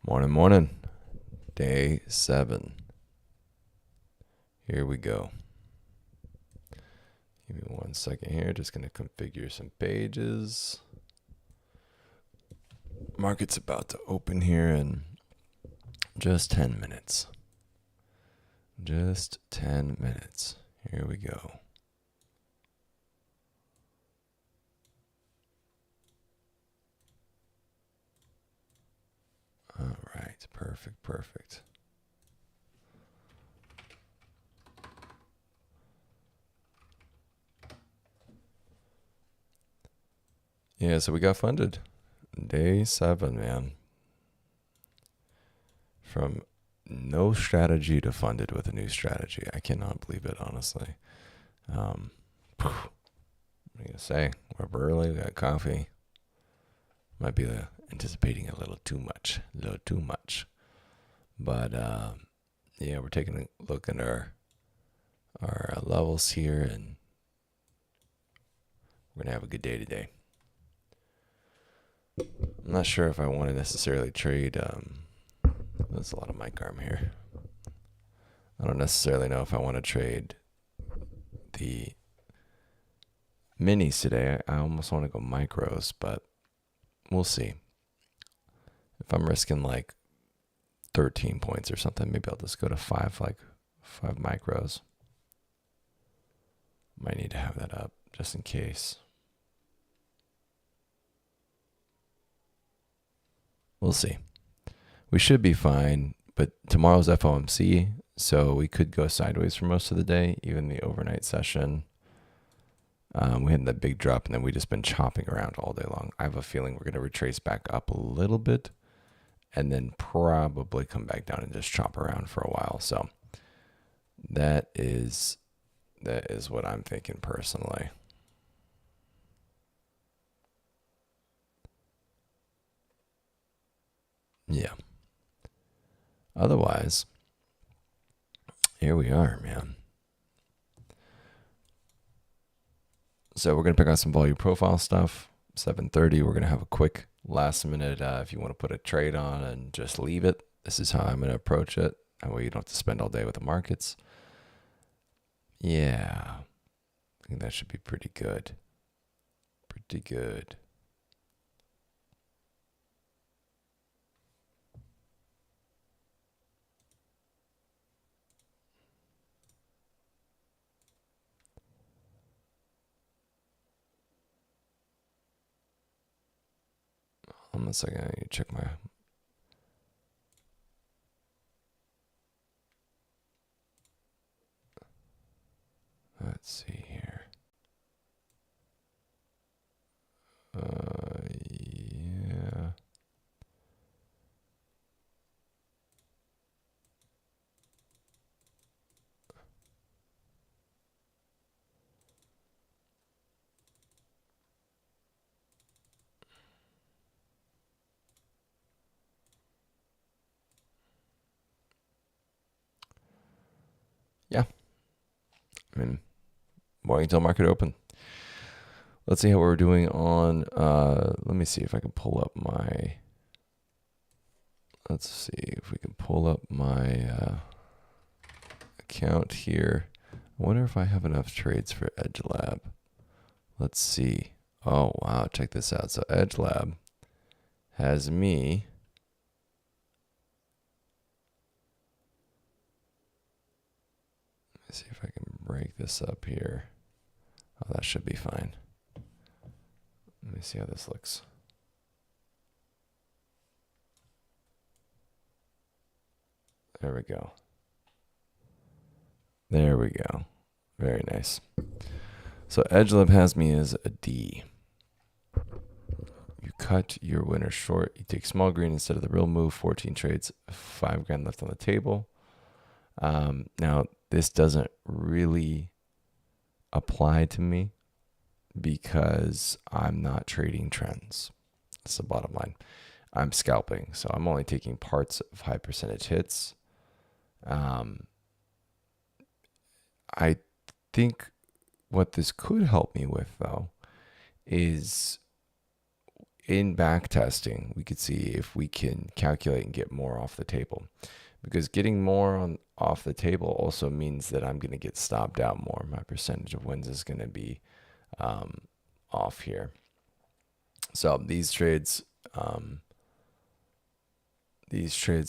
Morning, morning. Day 7. Here we go. Give me 1 second here. Just going to configure some pages. Market's about to open here in just 10 minutes. Just 10 minutes. Here we go. All right. Perfect. Yeah, so we got funded. Day 7, man. From no strategy to funded with a new strategy. I cannot believe it, honestly. What am I going to say? We're up early. We got coffee. Might be anticipating a little too much. But yeah, we're taking a look at our levels here, and we're going to have a good day today. I'm not sure if I want to necessarily trade. There's a lot of mic arm here. I don't necessarily know if I want to trade the minis today. I almost want to go micros, but we'll see. If I'm risking like 13 points or something, maybe I'll just go to 5 micros. Might need to have that up just in case. We'll see. We should be fine, but tomorrow's FOMC, so we could go sideways for most of the day, even the overnight session. We had that big drop, and then we just been chopping around all day long. I have a feeling we're going to retrace back up a little bit, and then probably come back down and just chop around for a while. So that is what I'm thinking personally. Yeah. Otherwise, here we are, man. So we're going to pick out some volume profile stuff. 7:30, we're going to have a quick last minute, if you want to put a trade on and just leave it. This is how I'm going to approach it. That way you don't have to spend all day with the markets. Yeah, I think that should be pretty good. Pretty good. Hold on a second, I need to check my... Let's see here. Yeah. Yeah. I mean, waiting until market open. Let's see how we're doing on, let me see if I can pull up my, let's see if we can pull up my account here. I wonder if I have enough trades for Edge Lab. Let's see. Oh, wow. Check this out. So Edge Lab has me. Let me see if I can break this up here. Oh, that should be fine. Let me see how this looks. There we go. There we go. Very nice. So EdgeLab has me as a D. You cut your winner short. You take small green instead of the real move. 14 trades, 5 grand left on the table. Now, this doesn't really apply to me because I'm not trading trends. That's the bottom line. I'm scalping, so I'm only taking parts of high percentage hits. I think what this could help me with, though, is in back testing, we could see if we can calculate and get more off the table, because getting more off the table also means that I'm going to get stopped out more. My percentage of wins is going to be off here. So these trades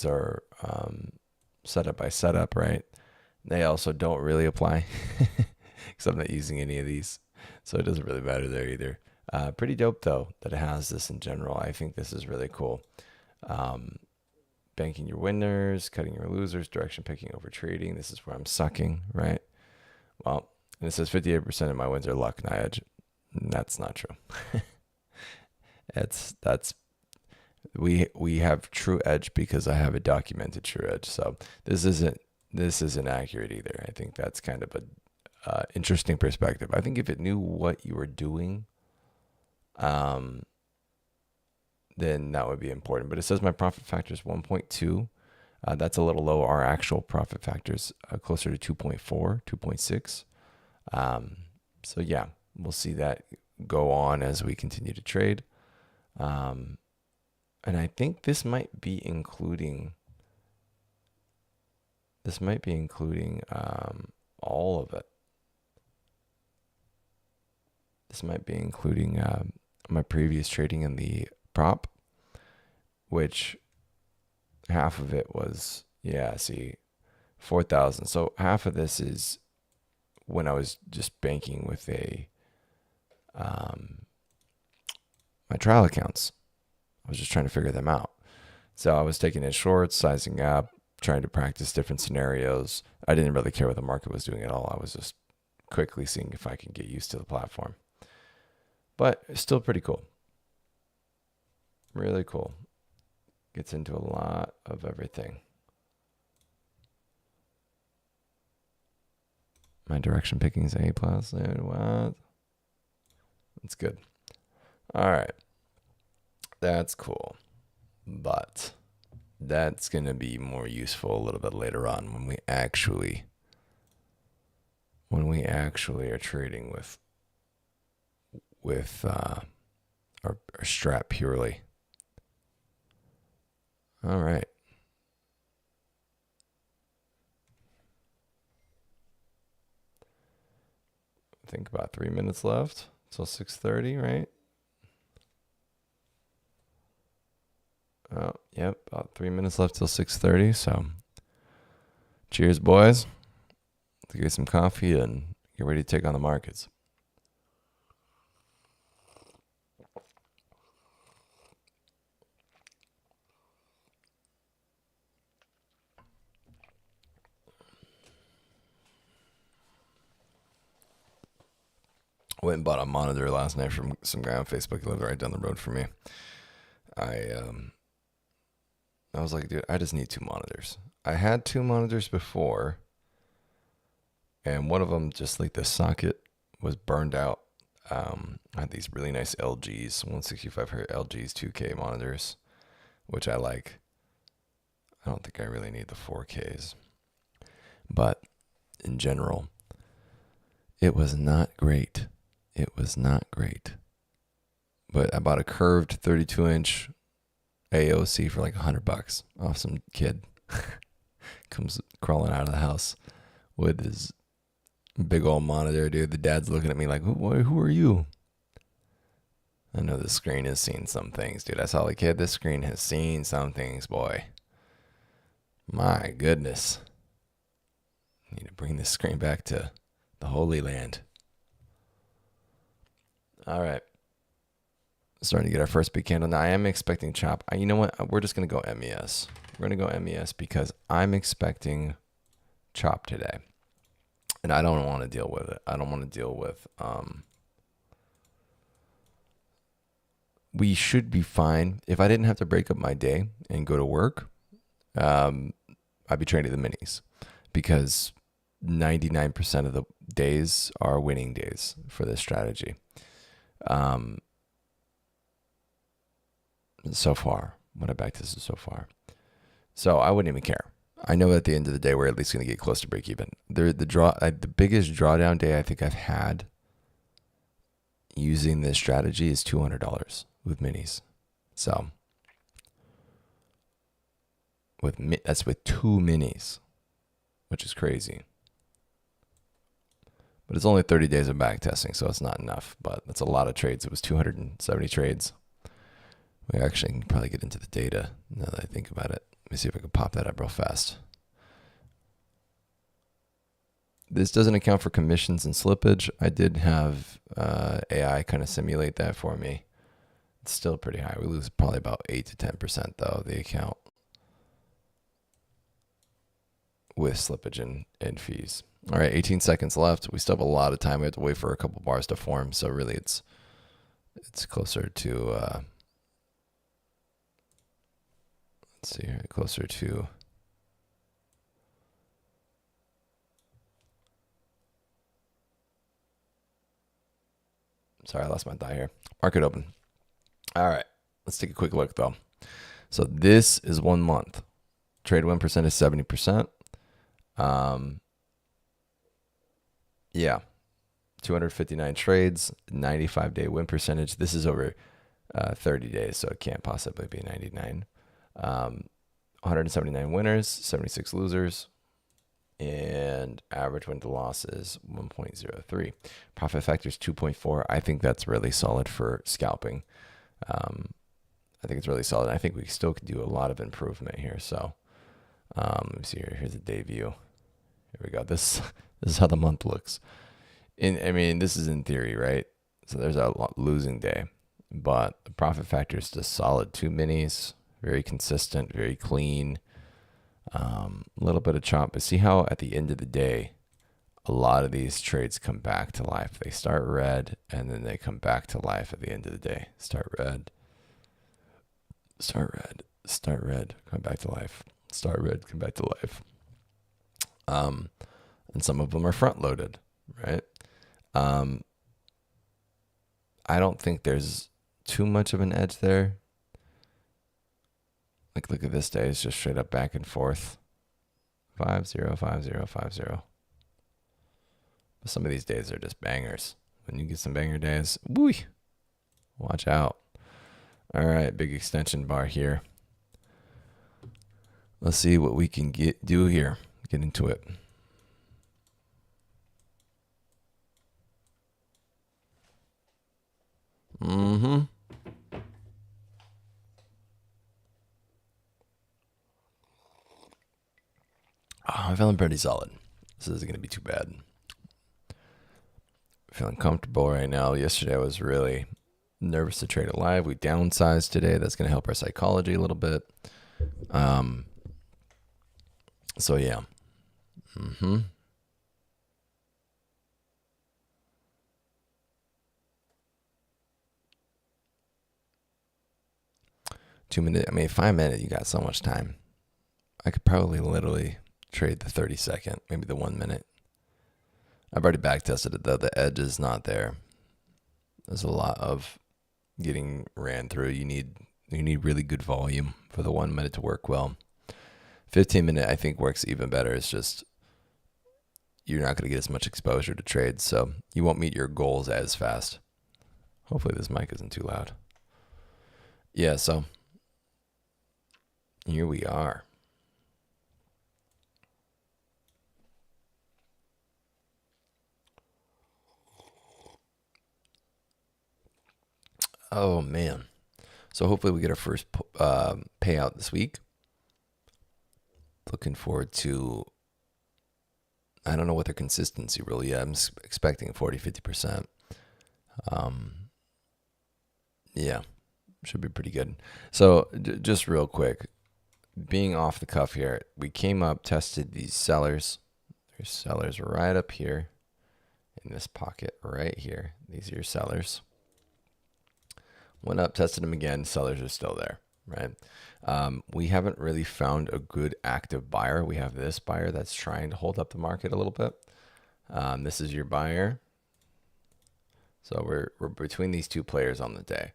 are setup by setup, right? They also don't really apply because I'm not using any of these, so it doesn't really matter there either. Pretty dope though that it has this in general. I think this is really cool. Banking your winners, cutting your losers, direction picking over trading. This is where I'm sucking, right? Well, and it says 58% of my wins are luck, NIADGE. That's not true. We have true edge because I have a documented true edge. So this isn't accurate either. I think that's kind of a interesting perspective. I think if it knew what you were doing, then that would be important. But it says my profit factor is 1.2. That's a little low. Our actual profit factor is closer to 2.4, 2.6. So yeah, we'll see that go on as we continue to trade. And I think this might be including all of it. This might be including my previous trading in the prop, which half of it was, 4,000. So half of this is when I was just banking with my trial accounts. I was just trying to figure them out. So I was taking in shorts, sizing up, trying to practice different scenarios. I didn't really care what the market was doing at all. I was just quickly seeing if I could get used to the platform. But it's still pretty cool. Really cool. Gets into a lot of everything. My direction picking is A+. What? That's good. All right. That's cool. But that's going to be more useful a little bit later on when we actually are trading with our strat purely. All right. I think about 3 minutes left till 6:30, right? Oh, yep, about 3 minutes left till 6:30. So, cheers, boys. Let's get some coffee and get ready to take on the markets. Went and bought a monitor last night from some guy on Facebook. He lived right down the road from me. I was like, dude, I just need 2 monitors. I had 2 monitors before, and one of them, just like the socket, was burned out. I had these really nice LGs, 165Hz LGs 2K monitors, which I like. I don't think I really need the 4Ks. But in general, it was not great. It was not great. But I bought a curved 32-inch AOC for like $100 off some kid. Comes crawling out of the house with his big old monitor, dude. The dad's looking at me like, who are you? I know the screen has seen some things, dude. I saw the kid. This screen has seen some things, boy. My goodness. Need to bring this screen back to the Holy Land. All right. Starting to get our first big candle. Now, I am expecting chop. You know what? We're just going to go MES. We're going to go MES because I'm expecting chop today. And I don't want to deal with it. I don't want to deal with... we should be fine. If I didn't have to break up my day and go to work, I'd be trading the minis. Because 99% of the days are winning days for this strategy. So far, what I backed this is so far. So I wouldn't even care. I know at the end of the day, we're at least going to get close to break even. The biggest drawdown day I think I've had using this strategy is $200 with minis. So that's with 2 minis, which is crazy. But it's only 30 days of back testing, so it's not enough. But that's a lot of trades. It was 270 trades. We actually can probably get into the data now that I think about it. Let me see if I can pop that up real fast. This doesn't account for commissions and slippage. I did have AI kind of simulate that for me. It's still pretty high. We lose probably about 8 to 10% though of the account with slippage and fees. All right, 18 seconds left. We still have a lot of time. We have to wait for a couple bars to form. So really it's closer to, let's see here, closer to, sorry, I lost my die here. Market open. All right, let's take a quick look though. So this is 1 month. Trade win percent is 70%. Yeah, 259 trades, 95-day win percentage. This is over 30 days, so it can't possibly be 99. 179 winners, 76 losers, and average win to loss is 1.03. Profit factor is 2.4. I think that's really solid for scalping. I think it's really solid. I think we still could do a lot of improvement here. So let me see here. Here's a day view. Here we go. This is how the month looks. I mean, this is in theory, right? So there's a losing day, but the profit factor is just solid. 2 minis, very consistent, very clean. A little bit of chop, but see how at the end of the day, a lot of these trades come back to life. They start red and then they come back to life at the end of the day. Start red, start red, start red, come back to life. Start red, come back to life. And some of them are front loaded, right? I don't think there's too much of an edge there. Like, look at this day. It's just straight up back and forth. 5-0, 5-0, 5-0. But some of these days are just bangers. When you get some banger days, woo, watch out. All right, big extension bar here. Let's see what we can do here. Get into it. I'm feeling pretty solid. This isn't going to be too bad. Feeling comfortable right now. Yesterday I was really nervous to trade it live. We downsized today. That's going to help our psychology a little bit. So yeah. 2 minute. I mean, 5 minutes. You got so much time. I could probably literally trade the 30-second, maybe the 1 minute. I've already back tested it though. The edge is not there. There's a lot of getting ran through. You need really good volume for the 1 minute to work well. 15 minute I think works even better. It's just you're not going to get as much exposure to trades, so you won't meet your goals as fast. Hopefully this mic isn't too loud. Yeah, so here we are. Oh man. So hopefully we get our first payout this week. Looking forward to, I don't know what their consistency really is. I'm expecting 40-50%. Yeah, should be pretty good. So just real quick, being off the cuff here, we came up, tested these sellers. There's sellers right up here in this pocket right here. These are your sellers. Went up, tested them again. Sellers are still there, right? We haven't really found a good active buyer. We have this buyer that's trying to hold up the market a little bit. This is your buyer. So we're between these two players on the day.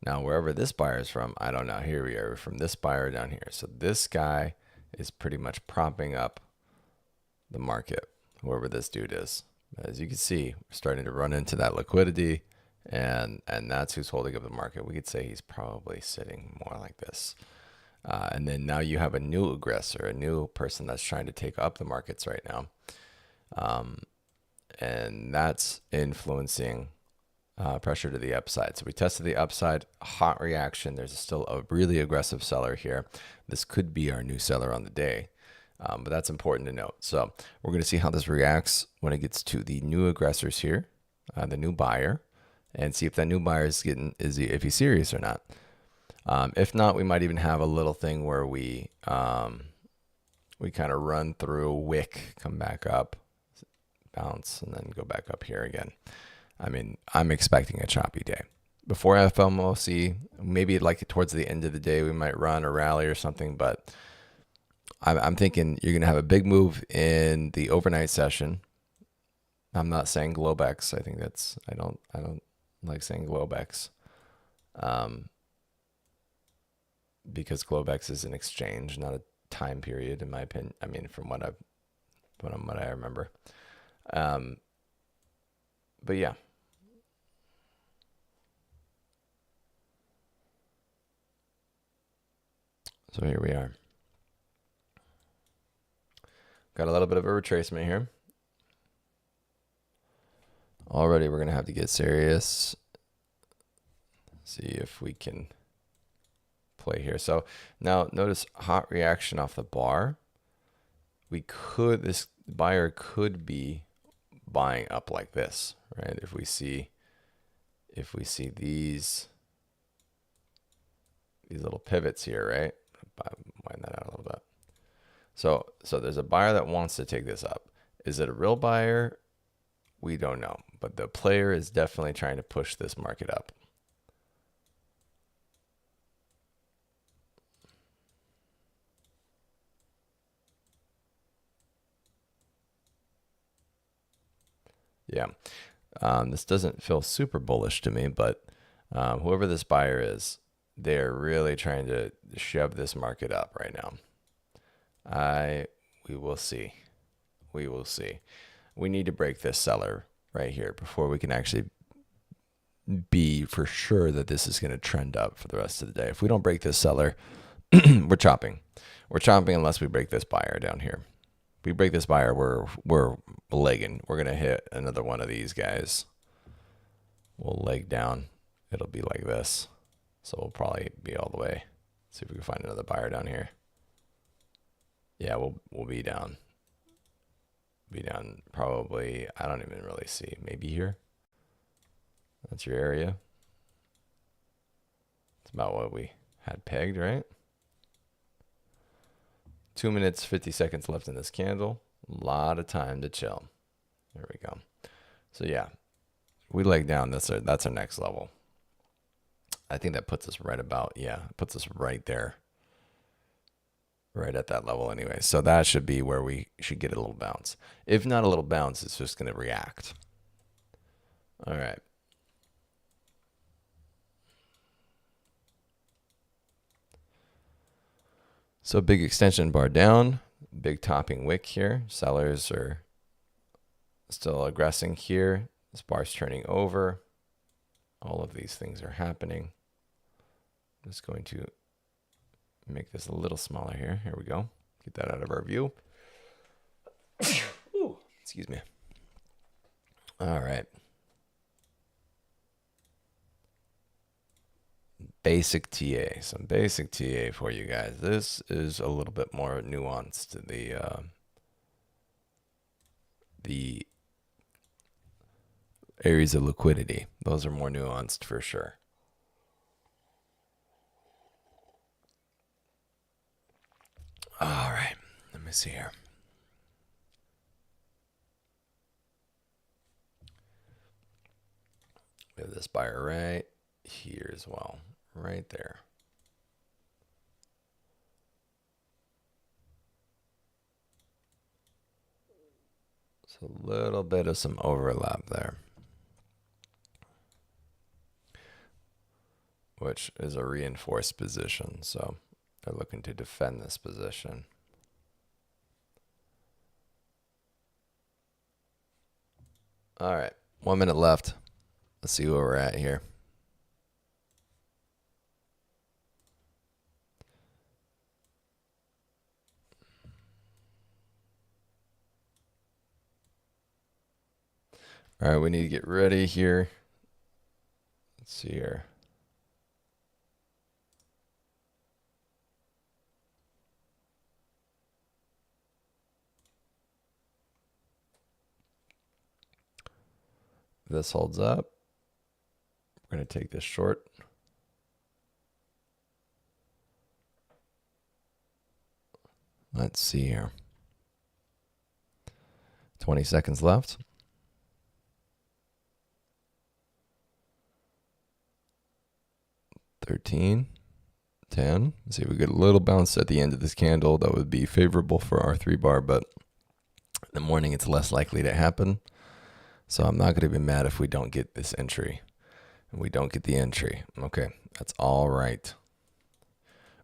Now, wherever this buyer is from, I don't know. Here we are from this buyer down here. So this guy is pretty much propping up the market, whoever this dude is. As you can see, we're starting to run into that liquidity. and that's who's holding up the market. We could say he's probably sitting more like this. And then now you have a new aggressor, a new person that's trying to take up the markets right now. And that's influencing pressure to the upside. So we tested the upside, hot reaction. There's still a really aggressive seller here. This could be our new seller on the day, but that's important to note. So we're going to see how this reacts when it gets to the new aggressors here, the new buyer, and see if that new buyer is if he's serious or not. If not, we might even have a little thing where we kind of run through a wick, come back up, bounce, and then go back up here again. I mean, I'm expecting a choppy day. Before FOMC, maybe like towards the end of the day, we might run a rally or something, but I'm thinking you're going to have a big move in the overnight session. I'm not saying Globex. I think I don't like saying Globex. Because Globex is an exchange, not a time period, in my opinion. I mean, from what I remember. But yeah. So here we are. Got a little bit of a retracement here. Already we're going to have to get serious. See if we can play here. So now notice hot reaction off the bar. This buyer could be buying up like this, right? If we see these little pivots here, right? Widen that out a little bit. So there's a buyer that wants to take this up. Is it a real buyer? We don't know, but the player is definitely trying to push this market up. Yeah, this doesn't feel super bullish to me, but whoever this buyer is, they're really trying to shove this market up right now. We will see. We will see. We need to break this seller right here before we can actually be for sure that this is going to trend up for the rest of the day. If we don't break this seller, we're chopping. We're chopping unless we break this buyer down here. If we break this buyer, we're legging. We're going to hit another one of these guys. We'll leg down. It'll be like this. So we'll probably be all the way. See if we can find another buyer down here. Yeah, we'll be down. Be down probably, I don't even really see. Maybe here. That's your area. It's about what we had pegged, right? 2 minutes, 50 seconds left in this candle. A lot of time to chill. There we go. So yeah, we leg down. That's our next level. I think that puts us right about, yeah, it puts us right there. Right at that level anyway. So that should be where we should get a little bounce. If not a little bounce, it's just going to react. All right. So big extension bar down, big topping wick here. Sellers are still aggressing here. This bar's turning over. All of these things are happening. I'm just going to make this a little smaller here. Here we go. Get that out of our view. Ooh, excuse me. All right. Basic TA. Some basic TA for you guys. This is a little bit more nuanced to the areas of liquidity. Those are more nuanced for sure. All right, let me see here. We have this buyer right here as well, right there. So a little bit of some overlap there, which is a reinforced position. So they're looking to defend this position. All right, 1 minute left. Let's see where we're at here. All right, we need to get ready here. Let's see here. If this holds up, we're going to take this short. Let's see here. 20 seconds left. 13, 10. Let's see if we get a little bounce at the end of this candle. That would be favorable for our 3-bar, but in the morning it's less likely to happen. So I'm not going to be mad if we don't get this entry. And we don't get the entry. Okay, that's all right.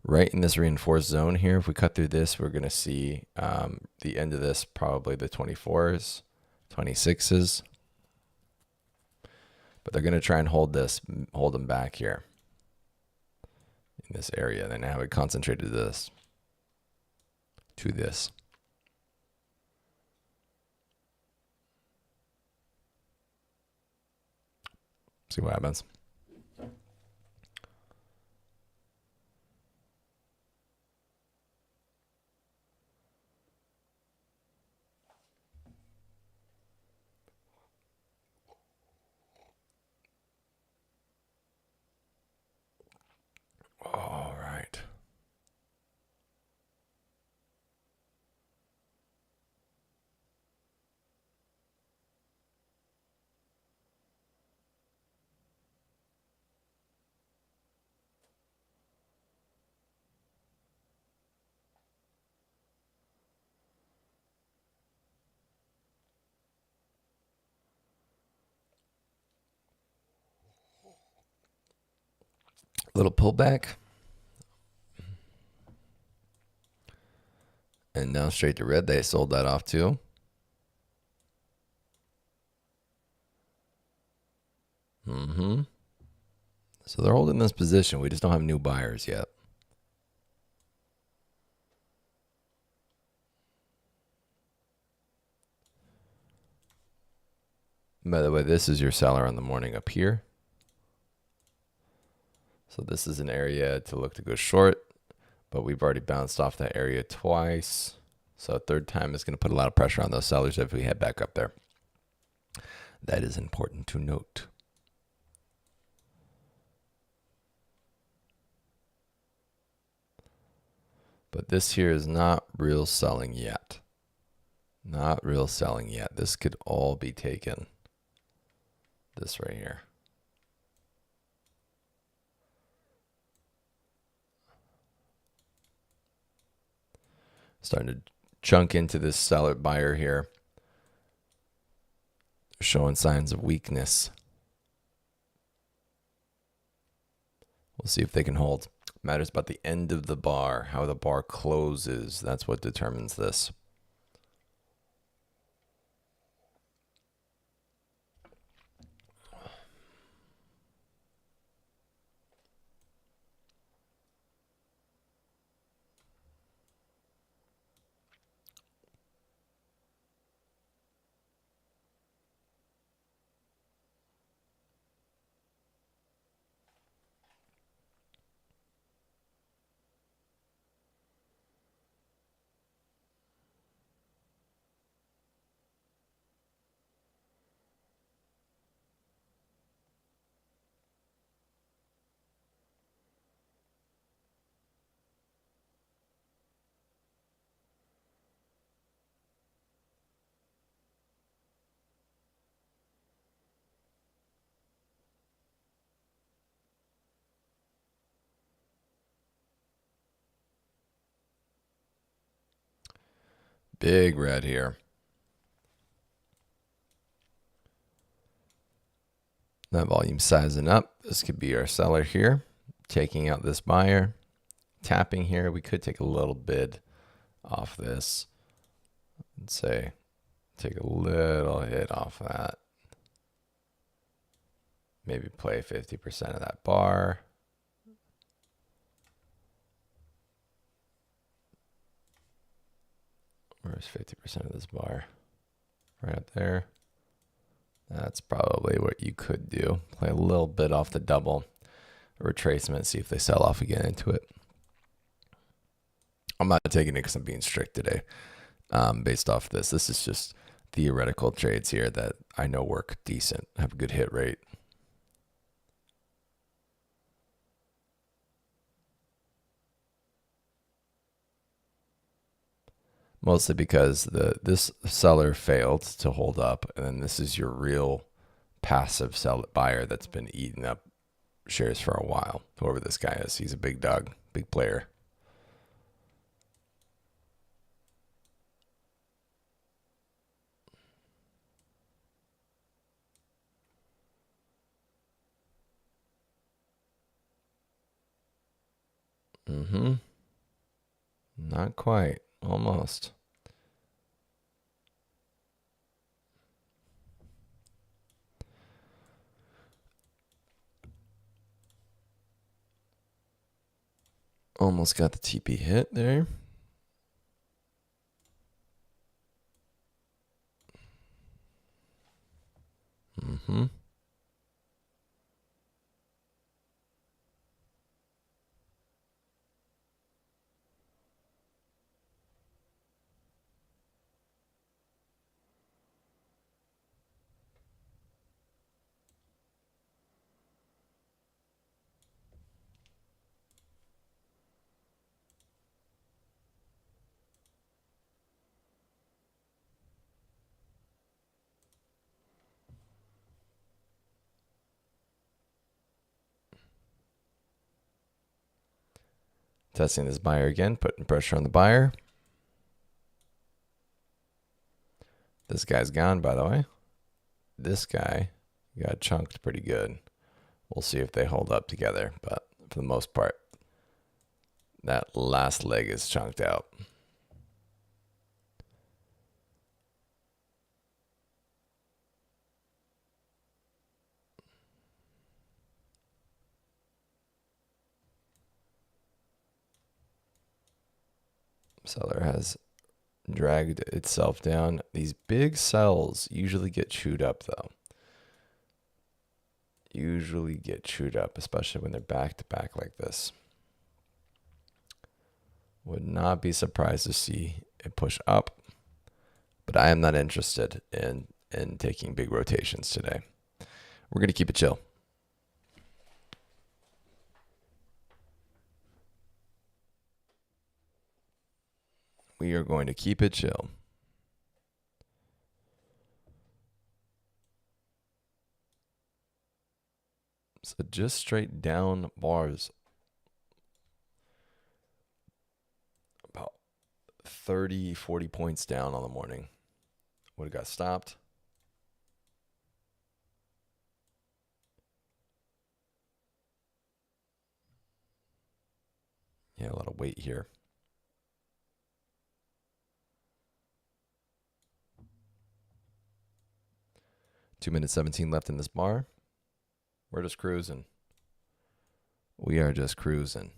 Right in this reinforced zone here, if we cut through this, we're going to see the end of this, probably the 24s, 26s. But they're going to try and hold them back here in this area. And then have it concentrated to this. See what happens. All right. Little pullback. And now straight to red. They sold that off too. So they're holding this position. We just don't have new buyers yet. By the way, this is your seller on the morning up here. So this is an area to look to go short, but we've already bounced off that area twice. So a third time is going to put a lot of pressure on those sellers if we head back up there. That is important to note. But this here is not real selling yet. Not real selling yet. This could all be taken. This right here. Starting to chunk into this seller buyer here. Showing signs of weakness. We'll see if they can hold. Matters about the end of the bar, how the bar closes. That's what determines this. Big red here. That volume sizing up. This could be our seller here, taking out this buyer, tapping here. We could take a little bid off this. Let's say take a little hit off that. Maybe play 50% of that bar. Where's 50% of this bar? Right up there. That's probably what you could do. Play a little bit off the double retracement, see if they sell off again into it. I'm not taking it because I'm being strict today based off this. This is just theoretical trades here that I know work decent, have a good hit rate. Mostly because this seller failed to hold up, and then this is your real passive buyer that's been eating up shares for a while. Whoever this guy is, he's a big dog, big player. Not quite. Almost. Almost got the TP hit there. Testing this buyer again, putting pressure on the buyer. This guy's gone, by the way. This guy got chunked pretty good. We'll see if they hold up together, but for the most part, that last leg is chunked out. Seller has dragged itself down. These big sells usually get chewed up, though. Usually get chewed up, especially when they're back to back like this. Would not be surprised to see it push up, but I am not interested in taking big rotations today. We're going to keep it chill. We are going to keep it chill. So just straight down bars. About 30, 40 points down on the morning. Would have got stopped. Yeah, a lot of weight here. Two minutes 17 left in this bar. We're just cruising. We are just cruising.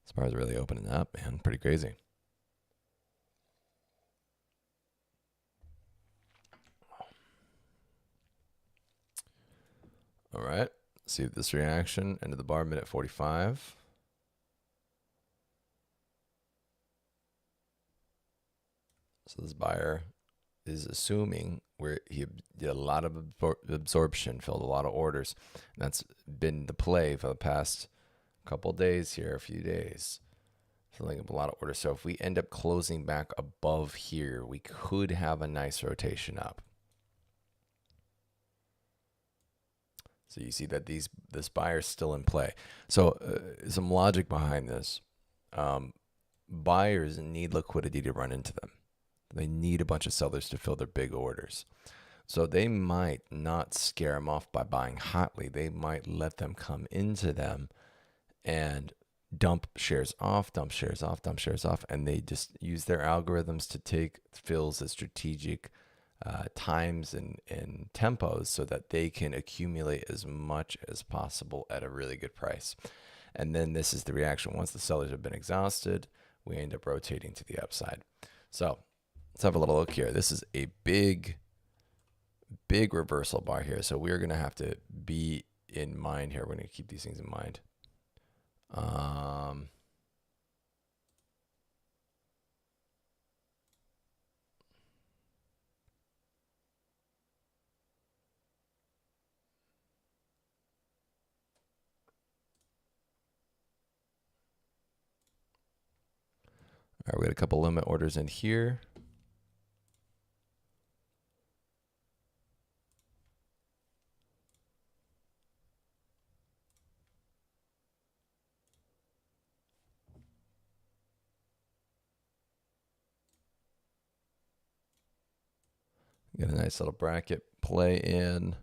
This bar is really opening up, man. Pretty crazy. All right. See this reaction into the bar, minute 45. So this buyer is assuming where he did a lot of absorption, filled a lot of orders. And that's been the play for the past couple days here, a few days. Filling up a lot of orders. So if we end up closing back above here, we could have a nice rotation up. So you see that this buyer is still in play. So some logic behind this. Buyers need liquidity to run into them. They need a bunch of sellers to fill their big orders. So they might not scare them off by buying hotly. They might let them come into them and dump shares off, dump shares off, dump shares off, and they just use their algorithms to take fills at strategic times and tempos so that they can accumulate as much as possible at a really good price. And then this is the reaction. Once the sellers have been exhausted, we end up rotating to the upside. So let's have a little look here. This is a big reversal bar here. So we're going to have to be in mind here. We're going to keep these things in mind. All right, we got a couple limit orders in here. Got a nice little bracket play in.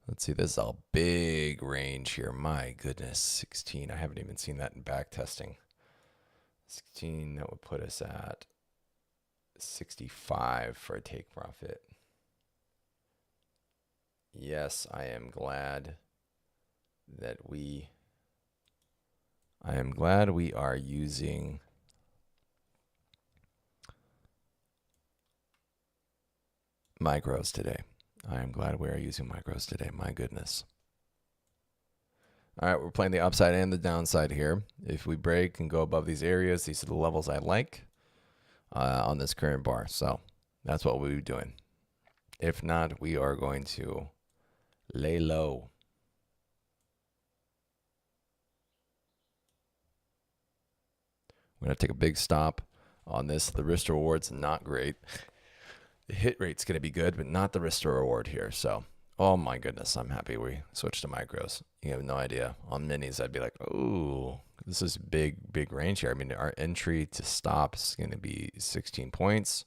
Let's see, this is a big range here. My goodness, 16. I haven't even seen that in back testing. 16, that would put us at 65 for a take profit. Yes, I am glad we are using micros today. I am glad we are using micros today. My goodness. All right, we're playing the upside and the downside here. If we break and go above these areas, these are the levels I like on this current bar. So that's what we'll be doing. If not, we are going to lay low. We're going to take a big stop on this. The risk to reward's not great. The hit rate's going to be good, but not the risk to reward here. So, oh my goodness, I'm happy we switched to micros. You have no idea. On minis, I'd be like, oh, this is big range here. I mean, our entry to stop is going to be 16 points.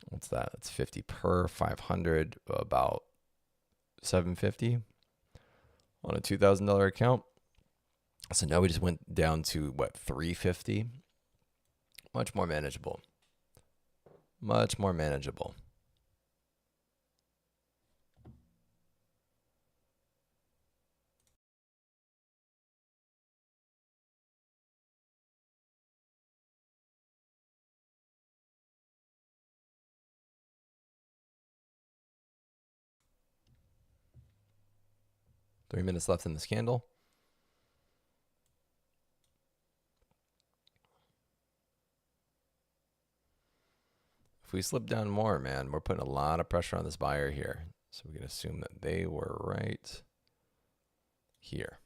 What's that? That's 50 per 500, about 750 on a $2,000 account. So now we just went down to what, 350? Much more manageable. Much more manageable. Three minutes left in this candle. If we slip down more, man, we're putting a lot of pressure on this buyer here. So we can assume that they were right here.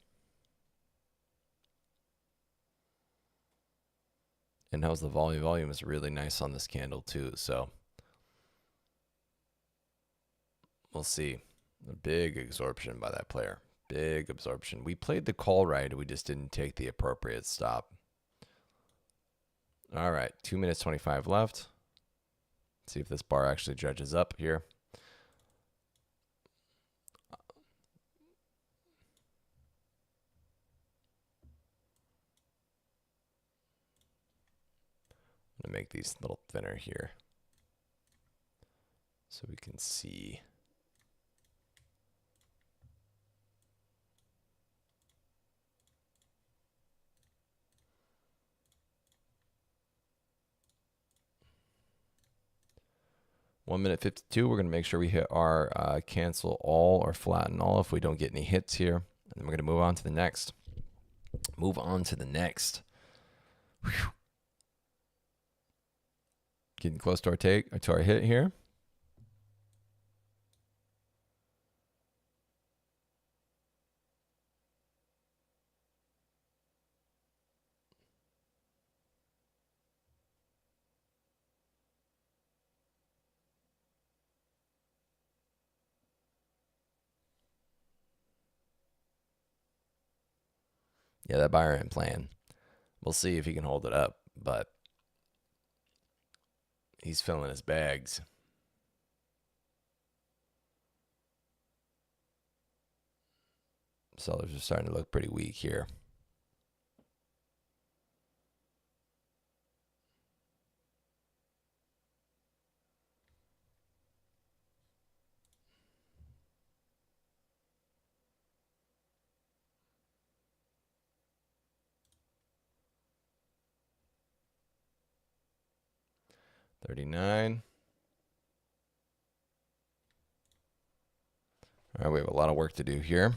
And how's the volume? Volume is really nice on this candle too. So we'll see. A big absorption by that player. Big absorption. We played the call right. We just didn't take the appropriate stop. All right. 2 minutes 25 left. Let's see if this bar actually judges up here. I'm going to make these a little thinner here so we can see. One minute 52, we're going to make sure we hit our cancel all or flatten all if we don't get any hits here. And then we're going to move on to the next. Move on to the next. Whew. Getting close to our hit here. Yeah, that buyer ain't playing. We'll see if he can hold it up, but he's filling his bags. Sellers are starting to look pretty weak here. $39. All right, we have a lot of work to do here.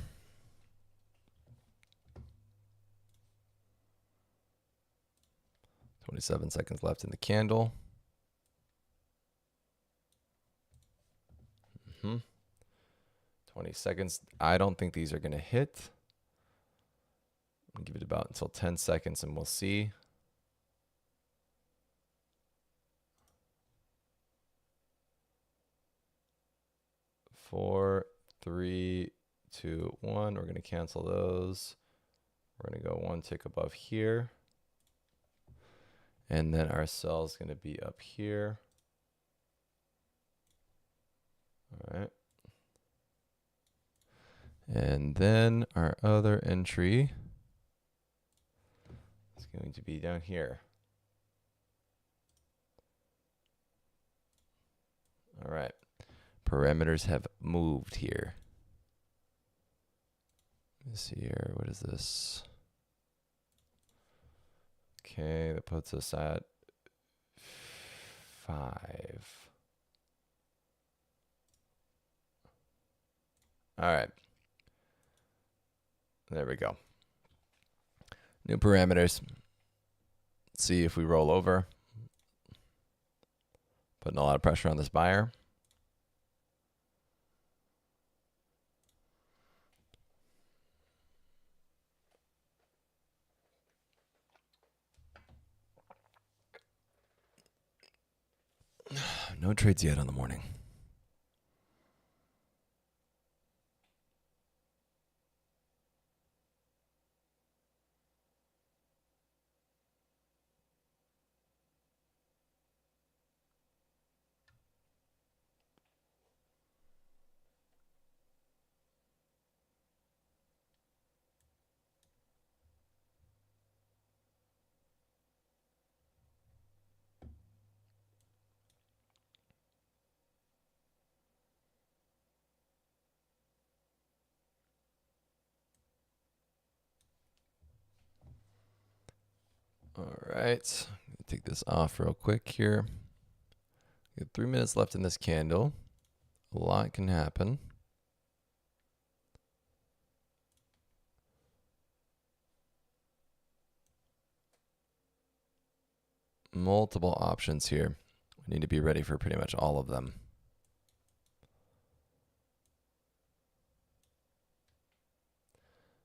$27 seconds left in the candle. 20 seconds. I don't think these are going to hit. I'll give it about until 10 seconds and we'll see. Four, three, two, one. We're going to cancel those. We're going to go one tick above here. And then our sell is going to be up here. All right. And then our other entry is going to be down here. All right. Parameters have moved here. Let's see here. What is this? Okay, that puts us at 5. All right. There we go. New parameters. Let's see if we roll over. Putting a lot of pressure on this buyer. No trades yet on the morning. All right, take this off real quick here. We have 3 minutes left in this candle. A lot can happen. Multiple options here. We need to be ready for pretty much all of them.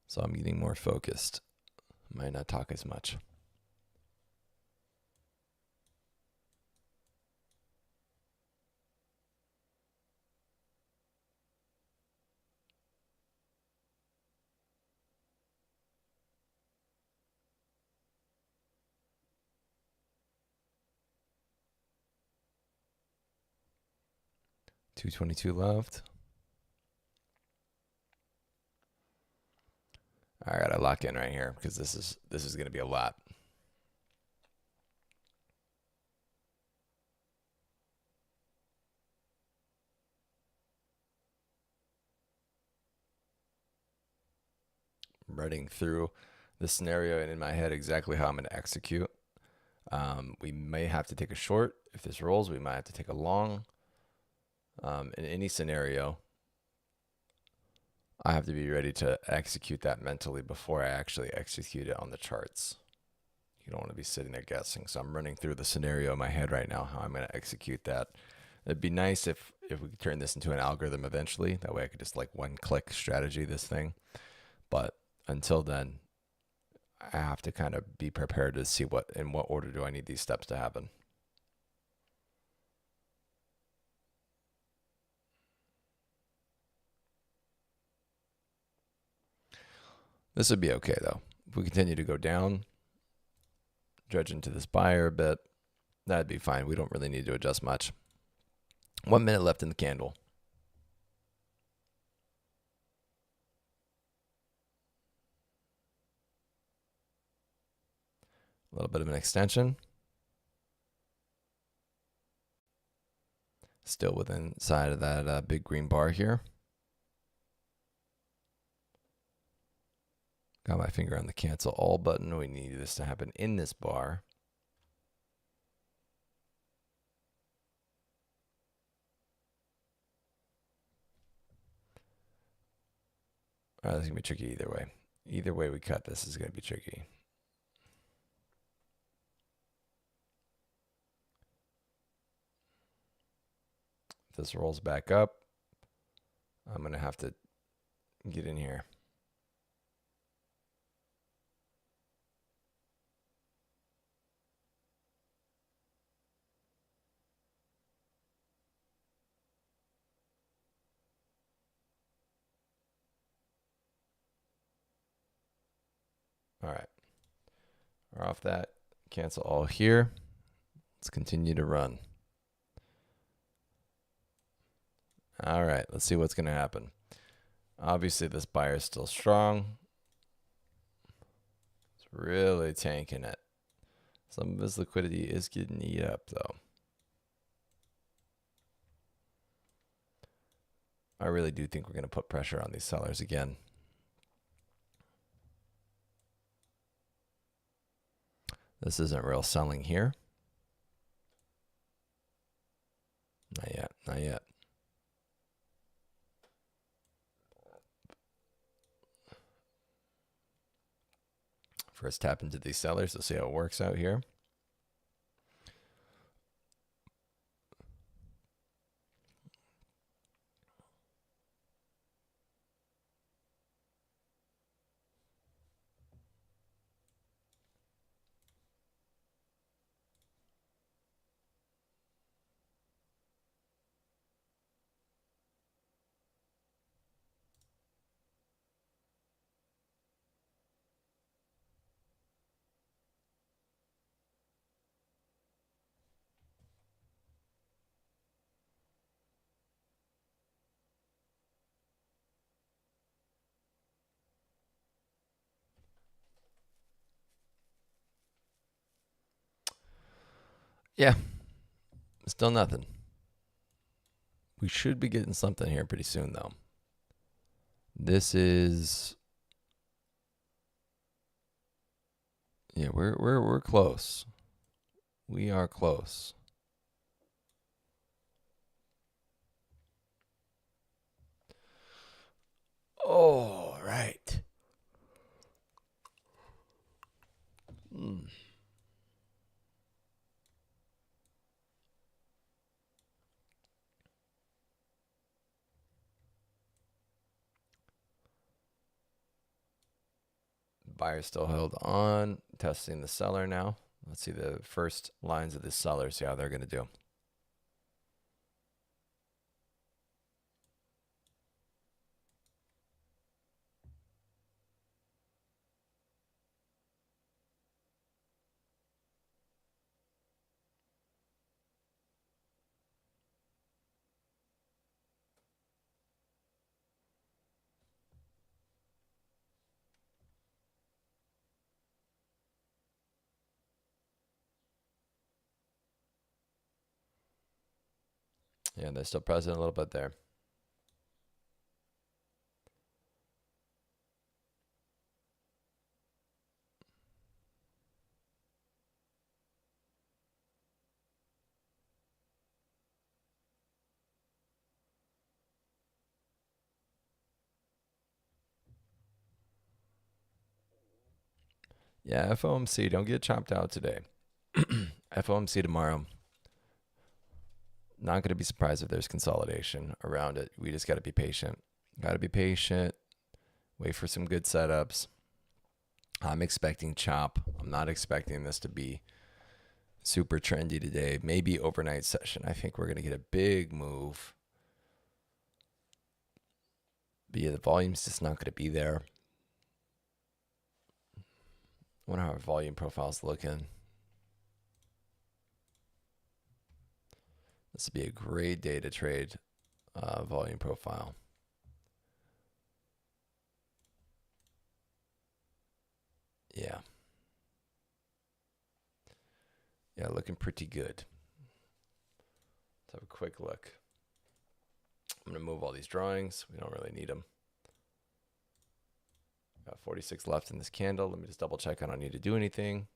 So I'm getting more focused. Might not talk as much. $222 left. I gotta lock in right here because this is gonna be a lot. Running through the scenario and in my head exactly how I'm gonna execute. We may have to take a short. If this rolls, we might have to take a long. In any scenario, I have to be ready to execute that mentally before I actually execute it on the charts. You don't want to be sitting there guessing. So I'm running through the scenario in my head right now, how I'm going to execute that. It'd be nice if we could turn this into an algorithm eventually. That way I could just like one-click strategy this thing. But until then, I have to kind of be prepared to see in what order do I need these steps to happen. This would be okay though. If we continue to go down, dredge into this buyer a bit, that'd be fine. We don't really need to adjust much. 1 minute left in the candle. A little bit of an extension. Still within inside of that big green bar here. Got my finger on the cancel all button. We need this to happen in this bar. All right, this is going to be tricky either way. Either way we cut, this is going to be tricky. If this rolls back up, I'm going to have to get in here. All right, we're off that. Cancel all here. Let's continue to run. All right, let's see what's going to happen. Obviously, this buyer is still strong. It's really tanking it. Some of his liquidity is getting eat up, though. I really do think we're going to put pressure on these sellers again. This isn't real selling here. Not yet, not yet. First tap into these sellers. Let's see how it works out here. Yeah, still nothing. We should be getting something here pretty soon, though. This is, yeah, we're close. We are close. All right. Buyer still held on, testing the seller now. Let's see the first lines of the seller, see how they're going to do. Yeah, they're still present a little bit there. Yeah, FOMC, don't get chopped out today. FOMC tomorrow. Not going to be surprised if there's consolidation around it. We just got to be patient. Got to be patient. Wait for some good setups. I'm expecting chop. I'm not expecting this to be super trendy today. Maybe overnight session. I think we're going to get a big move. But yeah, the volume's just not going to be there. I wonder how our volume profile's looking. This would be a great day to trade volume profile. Yeah. Yeah, looking pretty good. Let's have a quick look. I'm going to move all these drawings. We don't really need them. Got 46 left in this candle. Let me just double check I don't need to do anything.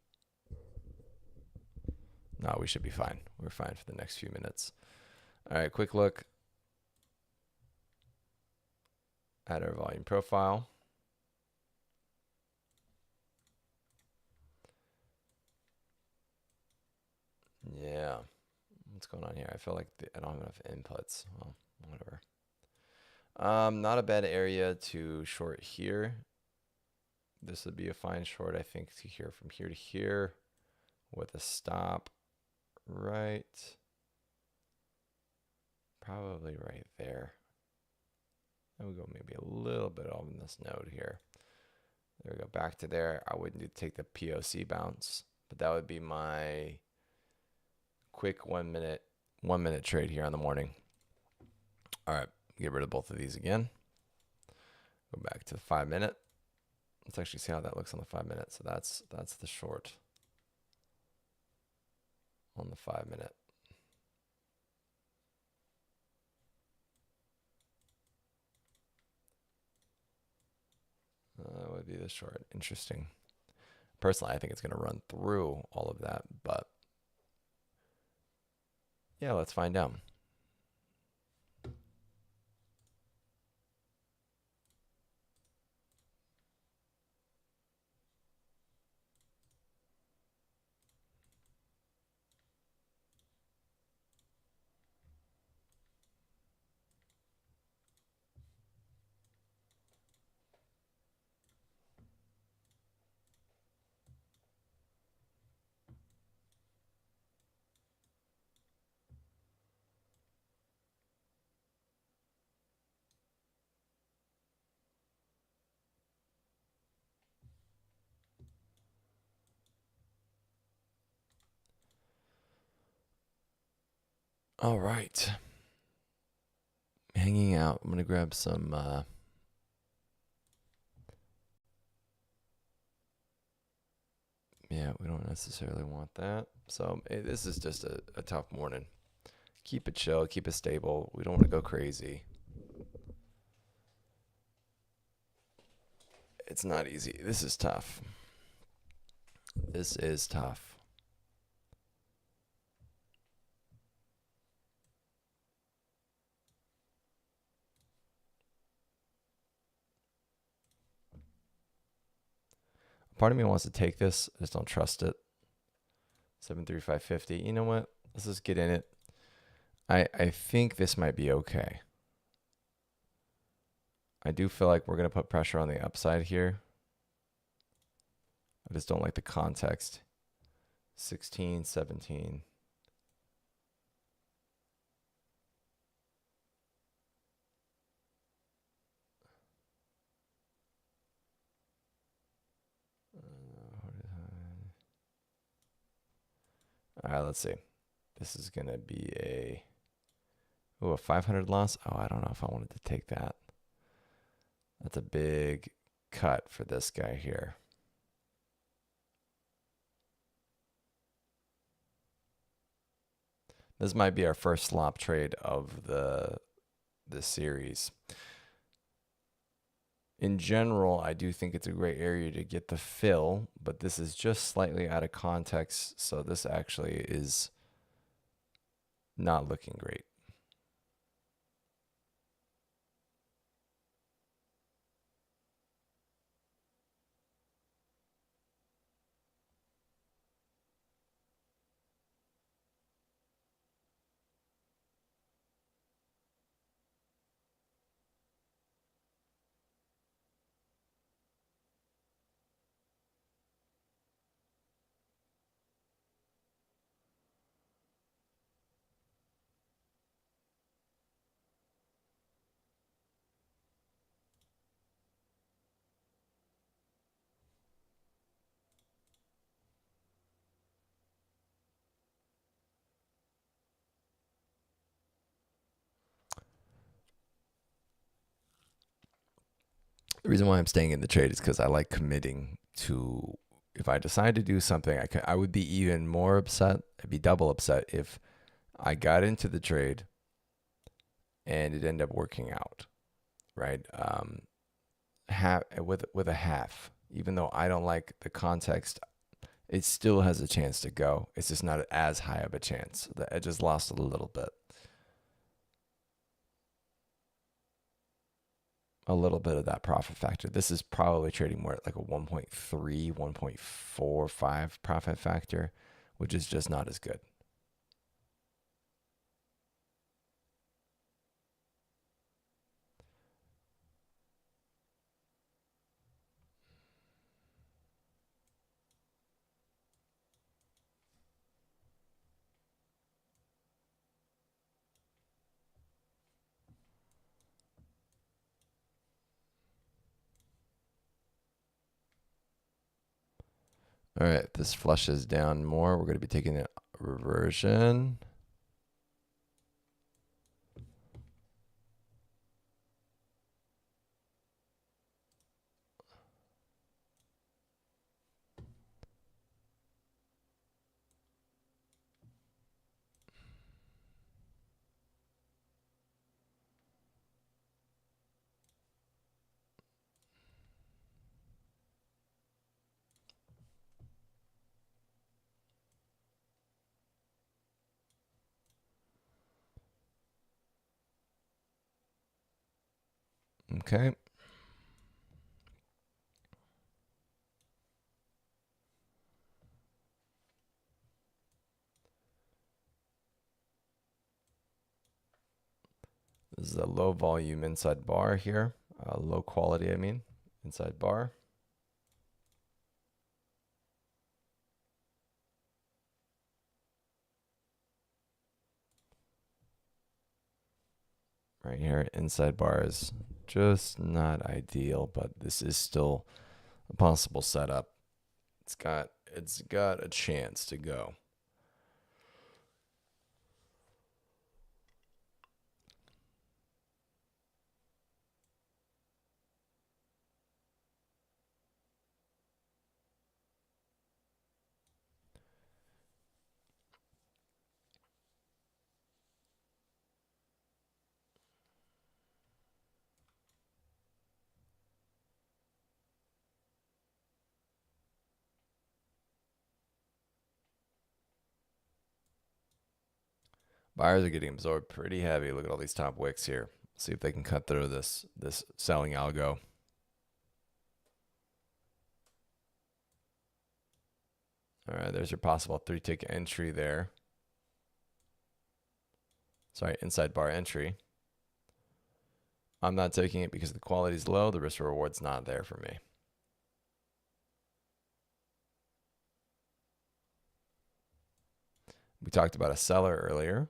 No, we should be fine. We're fine for the next few minutes. All right, quick look at our volume profile. Yeah. What's going on here? I feel like I don't have enough inputs. Well, whatever. Not a bad area to short here. This would be a fine short, I think, to here from here to here with a stop right. Probably right there. And we go maybe a little bit on this node here. There we go, back to there. I wouldn't take the POC bounce, but that would be my quick 1 minute trade here on the morning. All right, get rid of both of these again. Go back to the 5 minute. Let's actually see how that looks on the 5 minute. So that's the short on the 5 minute. That would be the short. Interesting. Personally, I think it's going to run through all of that, but yeah, let's find out. All right. Hanging out. I'm going to grab some yeah, we don't necessarily want that. So this is just a tough morning. Keep it chill, keep it stable. We don't want to go crazy. It's not easy. This is tough. This is tough. Part of me wants to take this. I just don't trust it. 73550. You know what? Let's just get in it. I think this might be okay. I do feel like we're going to put pressure on the upside here. I just don't like the context. 16, 17. All right, let's see. This is going to be a 500 loss. Oh, I don't know if I wanted to take that. That's a big cut for this guy here. This might be our first slop trade of the series. In general, I do think it's a great area to get the fill, but this is just slightly out of context, so this actually is not looking great. The reason why I'm staying in the trade is because I like committing to if I decide to do something, I would be even more upset. I'd be double upset if I got into the trade and it ended up working out, right? With a half, even though I don't like the context, it still has a chance to go. It's just not as high of a chance. The edge has lost a little bit. A little bit of that profit factor. This is probably trading more at like a 1.3, 1.45 profit factor, which is just not as good. All right, if this flushes down more, we're going to be taking a reversion. Okay. This is a low volume inside bar here. Low quality, I mean, inside bar. Right here, inside bar is just not ideal, but this is still a possible setup. It's got a chance to go. Buyers are getting absorbed pretty heavy. Look at all these top wicks here. See if they can cut through this selling algo. All right, there's your possible 3-tick entry there. Sorry, inside bar entry. I'm not taking it because the quality is low. The risk reward's not there for me. We talked about a seller earlier.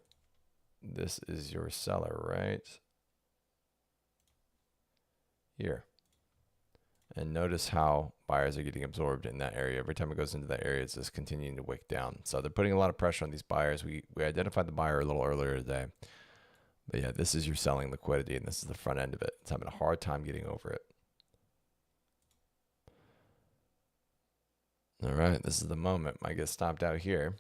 This is your seller right here. And notice how buyers are getting absorbed in that area. Every time it goes into that area, it's just continuing to wick down. So they're putting a lot of pressure on these buyers. We identified the buyer a little earlier today. But yeah, this is your selling liquidity, and this is the front end of it. It's having a hard time getting over it. All right, this is the moment. Might get stopped out here.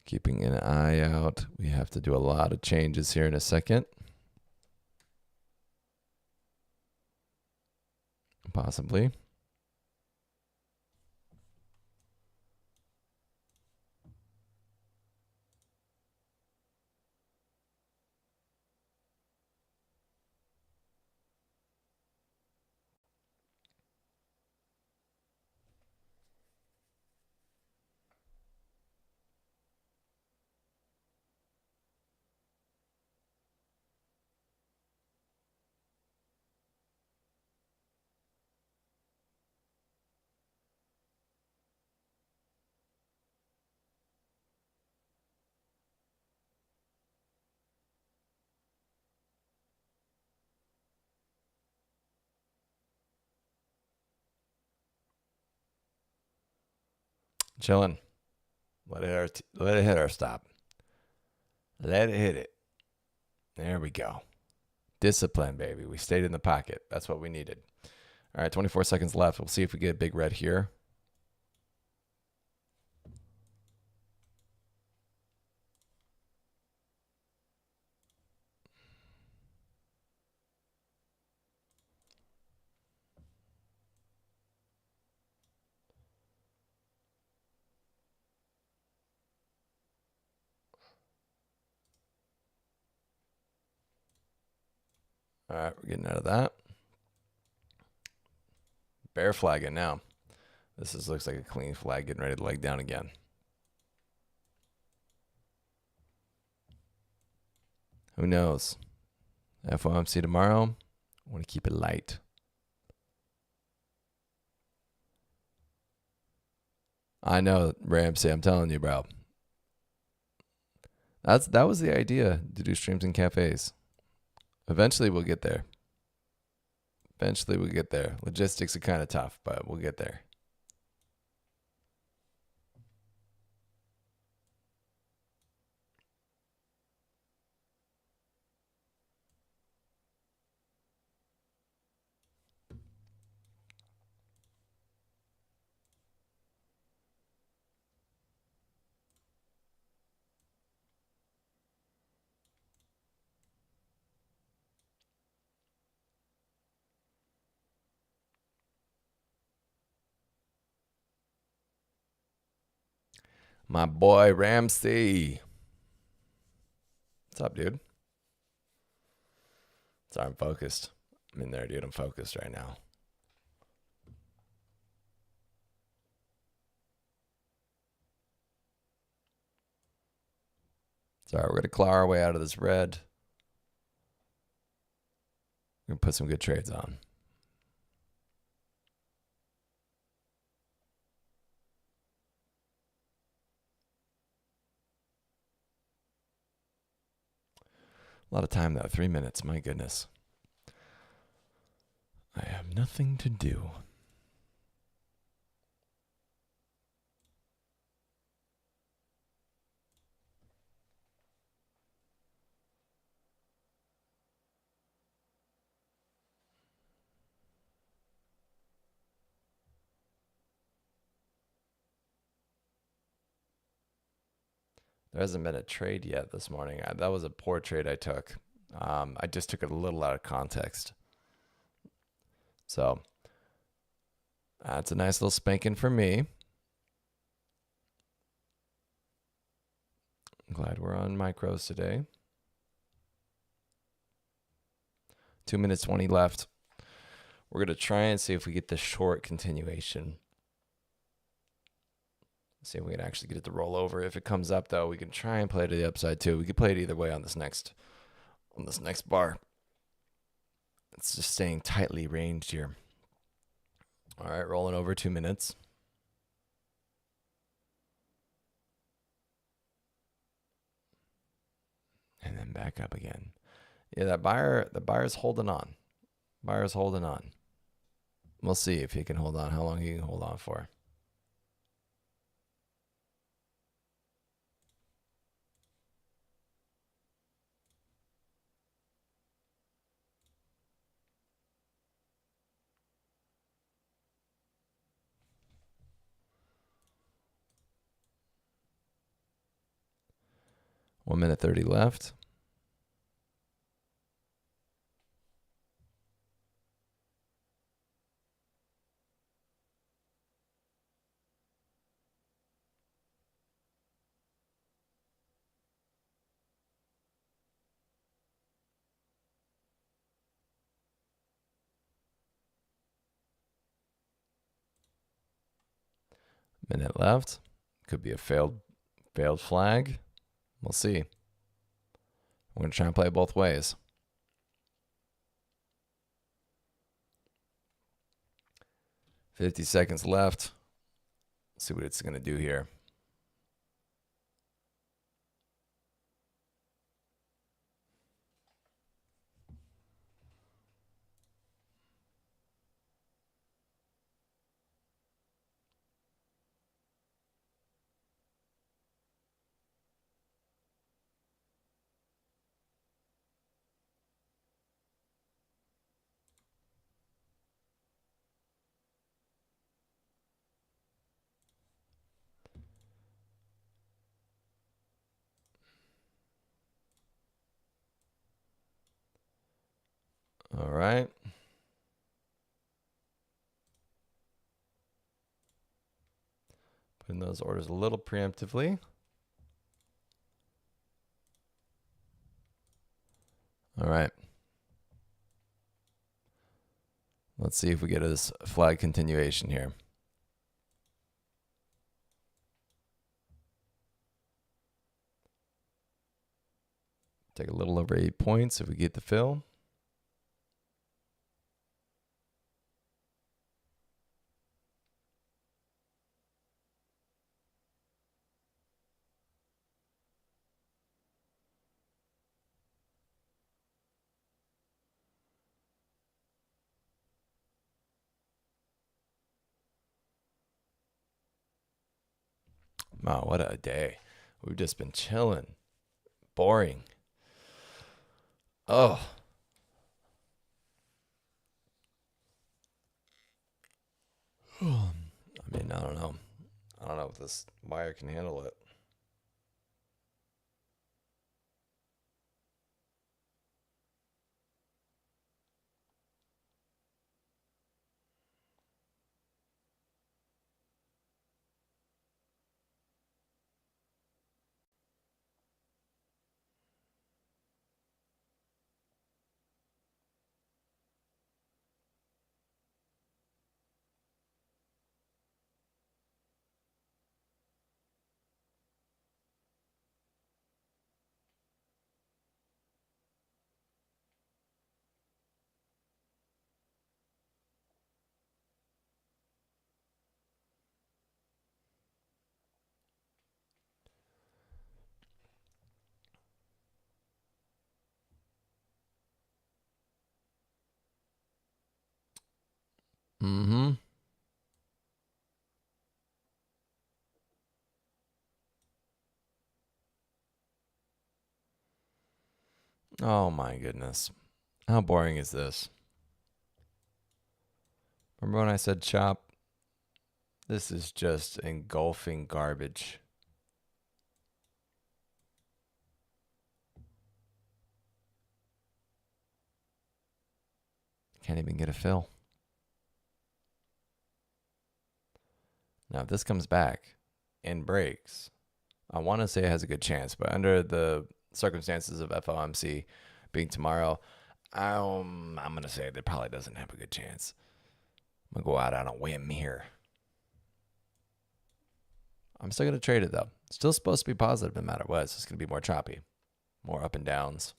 Keeping an eye out. We have to do a lot of changes here in a second. Possibly. Chilling. Let it hit our stop. Let it hit it. There we go. Discipline, baby. We stayed in the pocket. That's what we needed. All right, 24 seconds left. We'll see if we get a big red here. All right, we're getting out of that. Bear flagging now. Looks like a clean flag, getting ready to leg down again. Who knows? FOMC tomorrow. I want to keep it light. I know, Ramsey. I'm telling you, bro. That was the idea, to do streams in cafes. Eventually, we'll get there. Logistics are kind of tough, but we'll get there. My boy Ramsey. What's up, dude? Sorry, I'm focused. I'm in there, dude. I'm focused right now. Sorry, we're going to claw our way out of this red. We're going to put some good trades on. A lot of time, though. 3 minutes. My goodness. I have nothing to do. There hasn't been a trade yet this morning. That was a poor trade I took. I just took it a little out of context. So that's a nice little spanking for me. I'm glad we're on micros today. 2 minutes 20 left. We're going to try and see if we get the short continuation. See if we can actually get it to roll over. If it comes up, though, we can try and play to the upside, too. We could play it either way on this next bar. It's just staying tightly ranged here. All right, rolling over 2 minutes. And then back up again. Yeah, the buyer's holding on. Buyer's holding on. We'll see if he can hold on, how long he can hold on for. One minute 30 left. Minute left. Could be a failed flag. We'll see. We're going to try and play it both ways. $50 seconds left. Let's see what it's going to do here. right. Putting those orders a little preemptively. All right. Let's see if we get this flag continuation here. Take a little over 8 points if we get the fill. Wow, what a day. We've just been chilling. Boring. Oh. I mean, I don't know. I don't know if this wire can handle it. Mm-hmm. Oh my goodness. How boring is this? Remember when I said chop? This is just engulfing garbage. Can't even get a fill. Now, if this comes back and breaks, I want to say it has a good chance, but under the circumstances of FOMC being tomorrow, I'm going to say that it probably doesn't have a good chance. I'm going to go out on a whim here. I'm still going to trade it, though. Still supposed to be positive no matter what. It's just going to be more choppy, more up and downs.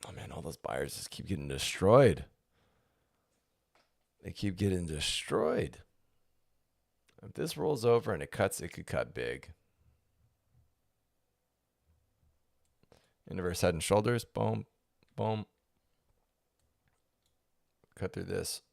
Oh, man, all those buyers just keep getting destroyed. They keep getting destroyed. If this rolls over and it cuts, it could cut big. Inverse head and shoulders. Boom. Boom. Cut through this.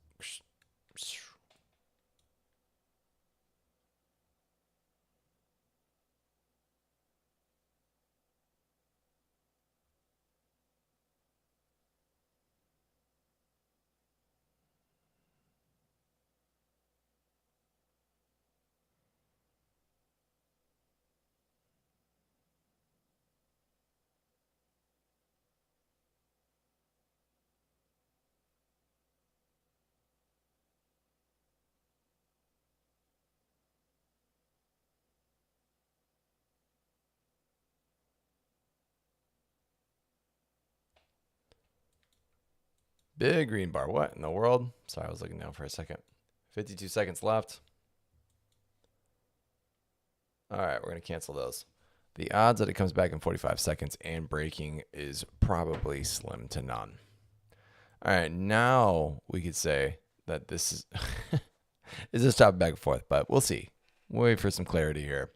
Big green bar. What in the world? Sorry, I was looking down for a second. 52 seconds left. All right, we're going to cancel those. The odds that it comes back in 45 seconds and breaking is probably slim to none. All right, now we could say that this is is this top back and forth, but we'll see. We'll wait for some clarity here.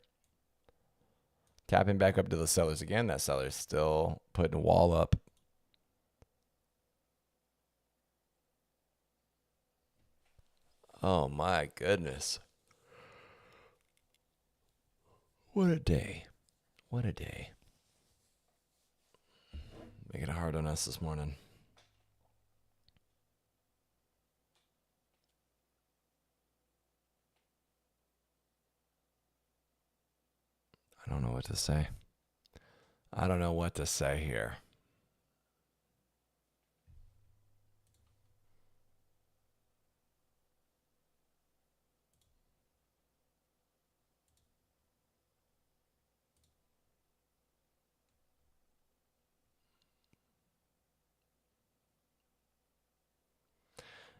Tapping back up to the sellers again. That seller's still putting a wall up. Oh my goodness. What a day. What a day. Make it hard on us this morning. I don't know what to say. I don't know what to say here.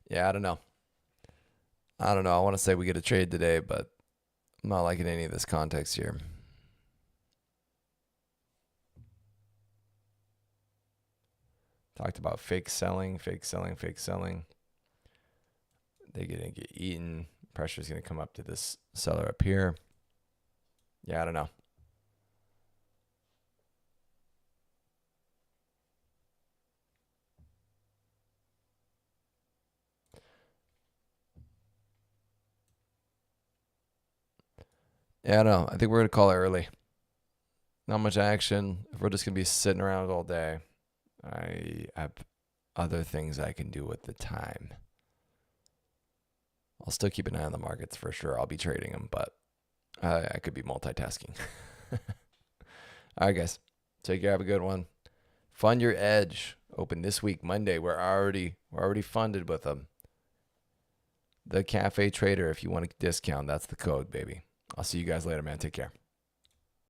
Yeah, I don't know. I want to say we get a trade today, but I'm not liking any of this context here. Talked about fake selling. They're going to get eaten. Pressure's going to come up to this seller up here. Yeah, I don't know. Yeah, I don't know. I think we're going to call it early. Not much action. If we're just going to be sitting around all day, I have other things I can do with the time. I'll still keep an eye on the markets for sure. I'll be trading them, but I could be multitasking. All right, guys. Take care. Have a good one. Fund Your Edge. Open this week, Monday. We're already funded with them. The Cafe Trader. If you want a discount, that's the code, baby. I'll see you guys later, man. Take care.